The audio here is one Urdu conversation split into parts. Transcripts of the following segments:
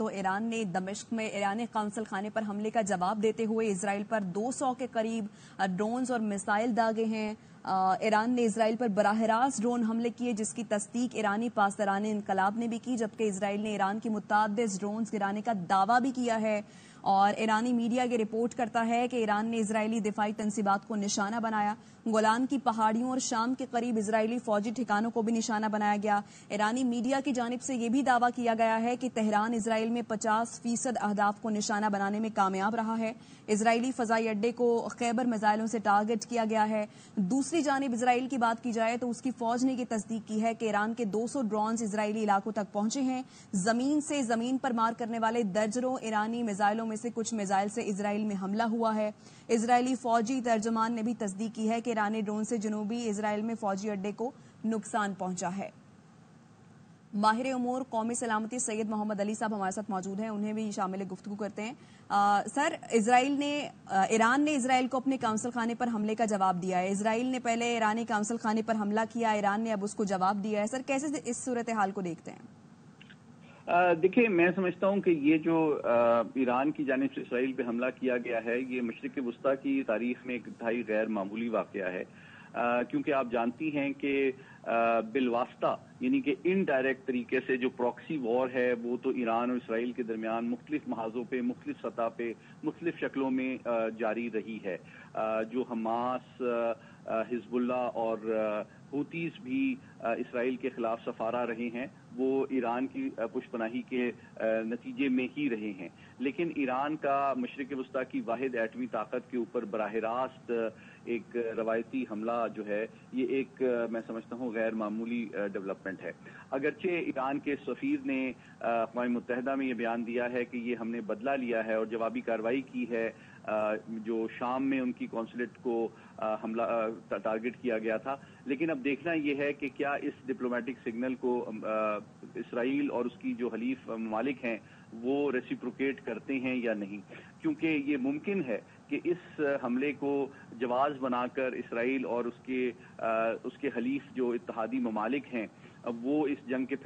تو ایران نے دمشق میں ایرانی قونصل خانے پر حملے کا جواب دیتے ہوئے اسرائیل پر 200 کے قریب ڈرونز اور میزائل داغے ہیں۔ ایران نے اسرائیل پر براہ راست ڈرون حملے کیے، جس کی تصدیق ایرانی پاسداران انقلاب نے بھی کی، جبکہ اسرائیل نے ایران کی متعدد ڈرونز گرانے کا دعویٰ بھی کیا ہے۔ اور ایرانی میڈیا یہ رپورٹ کرتا ہے کہ ایران نے اسرائیلی دفاعی تنصیبات کو نشانہ بنایا۔ گولان کی پہاڑیوں اور شام کے قریب اسرائیلی فوجی ٹھکانوں کو بھی نشانہ بنایا گیا۔ ایرانی میڈیا کی جانب سے یہ بھی دعویٰ کیا گیا ہے کہ تہران اسرائیل میں 50% اہداف کو نشانہ بنانے میں کامیاب رہا ہے۔ اسرائیلی فضائی اڈے کو خیبر میزائلوں سے ٹارگٹ کیا گیا ہے۔ دوسری جانب اسرائیل کی بات کی جائے تو اس کی فوج نے یہ تصدیق کی ہے کہ ایران کے 200 ڈرونز اسرائیلی علاقوں تک پہنچے ہیں۔ زمین سے زمین پر مار کرنے والے درجنوں ایرانی میزائلوں میں سے کچھ میزائل سے اسرائیل میں حملہ ہوا ہے۔ اسرائیلی فوجی ترجمان نے بھی تصدیق کی ہے کہ ایرانی ڈرون سے جنوبی اسرائیل میں فوجی اڈے کو نقصان پہنچا ہے۔ ماہر امور قومی سلامتی سید محمد علی صاحب ہمارے ساتھ موجود ہیں، انہیں بھی شامل گفتگو کرتے ہیں۔ سر، ایران نے اسرائیل کو اپنے قونصل خانے پر حملے کا جواب دیا ہے۔ اسرائیل نے پہلے ایرانی قونصل خانے پر حملہ کیا، ایران نے اب اس کو جواب دیا ہے۔ سر، کیسے اس صورتحال کو دیکھتے ہیں؟ دیکھیں، میں سمجھتا ہوں کہ یہ جو ایران کی جانب سے اسرائیل پہ حملہ کیا گیا ہے، یہ مشرق وسطیٰ کی تاریخ میں ایک انتہائی غیر معمولی واقعہ ہے، کیونکہ آپ جانتی ہیں کہ بالواسطہ یعنی کہ انڈائریکٹ طریقے سے جو پراکسی وار ہے وہ تو ایران اور اسرائیل کے درمیان مختلف محاذوں پہ، مختلف سطح پہ، مختلف شکلوں میں جاری رہی ہے۔ جو حماس، حزب اللہ اور حوتیز بھی اسرائیل کے خلاف سفارہ رہے ہیں، وہ ایران کی پشت پناہی کے نتیجے میں ہی رہے ہیں۔ لیکن ایران کا مشرق وسطیٰ کی واحد ایٹمی طاقت کے اوپر براہ راست ایک روایتی حملہ جو ہے، یہ ایک میں سمجھتا ہوں غیر معمولی ڈیولپمنٹ ہے۔ اگرچہ ایران کے سفیر نے اقوام متحدہ میں یہ بیان دیا ہے کہ یہ ہم نے بدلہ لیا ہے اور جوابی کارروائی کی ہے، جو شام میں ان کی قونصلیٹ کو حملہ ٹارگٹ کیا گیا تھا، لیکن اب دیکھنا یہ ہے کہ کیا اس ڈپلومیٹک سگنل کو اسرائیل اور اس کی جو حلیف ممالک ہیں وہ ریسیپروکیٹ کرتے ہیں یا نہیں، کیونکہ یہ ممکن ہے کہ اس حملے کو جواز بنا کر اسرائیل اور اس کے حلیف جو اتحادی ممالک ہیں وہ اس جنگ کے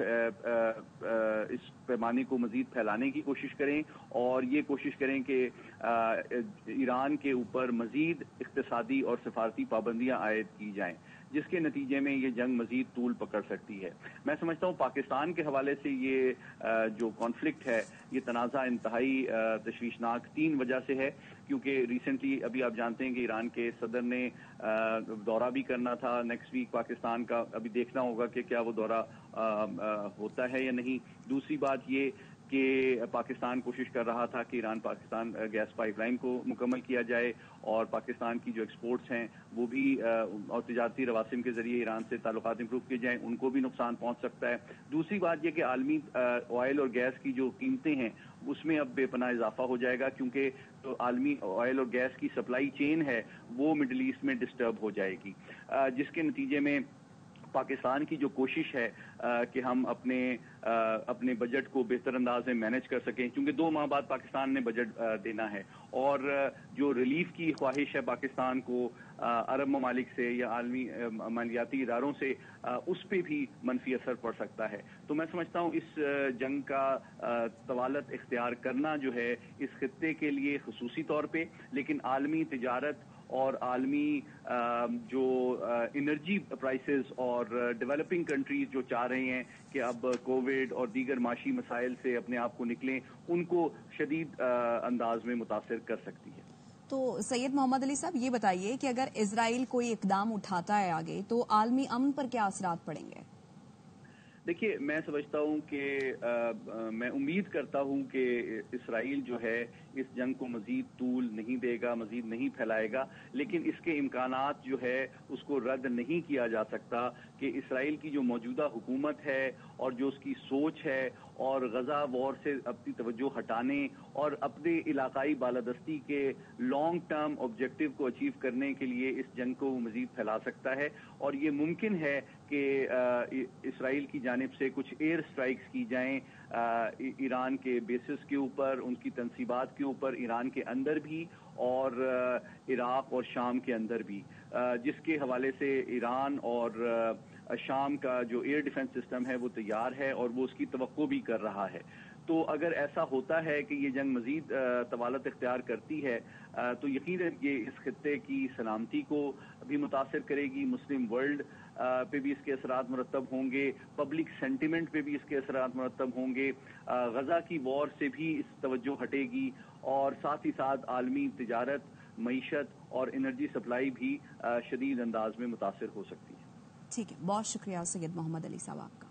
اس پیمانے کو مزید پھیلانے کی کوشش کریں اور یہ کوشش کریں کہ ایران کے اوپر مزید اقتصادی اور سفارتی پابندیاں عائد کی جائیں، جس کے نتیجے میں یہ جنگ مزید طول پکڑ سکتی ہے۔ میں سمجھتا ہوں پاکستان کے حوالے سے یہ جو کانفلکٹ ہے، یہ تنازع انتہائی تشویشناک 3 وجہ سے ہے، کیونکہ ریسنٹلی ابھی آپ جانتے ہیں کہ ایران کے صدر نے دورہ بھی کرنا تھا نیکسٹ ویک پاکستان کا، ابھی دیکھنا ہوگا کہ کیا وہ دورہ ہوتا ہے یا نہیں۔ دوسری بات یہ کہ پاکستان کوشش کر رہا تھا کہ Iran Pakistan gas pipeline کو مکمل کیا جائے اور پاکستان کی جو ایکسپورٹس ہیں وہ بھی اور تجارتی رواسم کے ذریعے ایران سے تعلقات امپروو کیے جائیں، ان کو بھی نقصان پہنچ سکتا ہے۔ دوسری بات یہ کہ عالمی آئل اور گیس کی جو قیمتیں ہیں اس میں اب بے پناہ اضافہ ہو جائے گا، کیونکہ جو عالمی آئل اور گیس کی سپلائی چین ہے وہ مڈل ایسٹ میں ڈسٹرب ہو جائے گی، جس کے نتیجے میں پاکستان کی جو کوشش ہے کہ ہم اپنے بجٹ کو بہتر انداز میں مینج کر سکیں، کیونکہ 2 ماہ بعد پاکستان نے بجٹ دینا ہے، اور جو ریلیف کی خواہش ہے پاکستان کو عرب ممالک سے یا عالمی مالیاتی اداروں سے، اس پہ بھی منفی اثر پڑ سکتا ہے۔ تو میں سمجھتا ہوں اس جنگ کا طوالت اختیار کرنا جو ہے اس خطے کے لیے خصوصی طور پہ، لیکن عالمی تجارت اور عالمی جو انرجی پرائسز اور ڈیولپنگ کنٹریز جو چاہ رہے ہیں کہ اب کووڈ اور دیگر معاشی مسائل سے اپنے آپ کو نکلیں، ان کو شدید انداز میں متاثر کر سکتی ہے۔ تو سید محمد علی صاحب، یہ بتائیے کہ اگر اسرائیل کوئی اقدام اٹھاتا ہے آگے تو عالمی امن پر کیا اثرات پڑیں گے؟ دیکھیے، میں سمجھتا ہوں کہ میں امید کرتا ہوں کہ اسرائیل جو ہے اس جنگ کو مزید طول نہیں دے گا، مزید نہیں پھیلائے گا، لیکن اس کے امکانات جو ہے اس کو رد نہیں کیا جا سکتا کہ اسرائیل کی جو موجودہ حکومت ہے اور جو اس کی سوچ ہے اور غزہ وار سے اپنی توجہ ہٹانے اور اپنے علاقائی بالادستی کے لانگ ٹرم آبجیکٹو کو اچیو کرنے کے لیے اس جنگ کو مزید پھیلا سکتا ہے، اور یہ ممکن ہے کہ اسرائیل کی جانب سے کچھ ایئر سٹرائکس کی جائیں ایران کے بیسز کے اوپر، ان کی تنصیبات کے اوپر، ایران کے اندر بھی اور عراق اور شام کے اندر بھی، جس کے حوالے سے ایران اور شام کا جو ایئر ڈیفنس سسٹم ہے وہ تیار ہے اور وہ اس کی توقع بھی کر رہا ہے۔ تو اگر ایسا ہوتا ہے کہ یہ جنگ مزید طوالت اختیار کرتی ہے تو یقیناً یہ اس خطے کی سلامتی کو بھی متاثر کرے گی، مسلم ورلڈ پہ بھی اس کے اثرات مرتب ہوں گے، پبلک سینٹیمنٹ پہ بھی اس کے اثرات مرتب ہوں گے، غزہ کی وار سے بھی اس توجہ ہٹے گی، اور ساتھ ہی ساتھ عالمی تجارت، معیشت اور انرجی سپلائی بھی شدید انداز میں متاثر ہو سکتی ہے۔ ٹھیک ہے، بہت شکریہ سید محمد علی صاحب آپ کا۔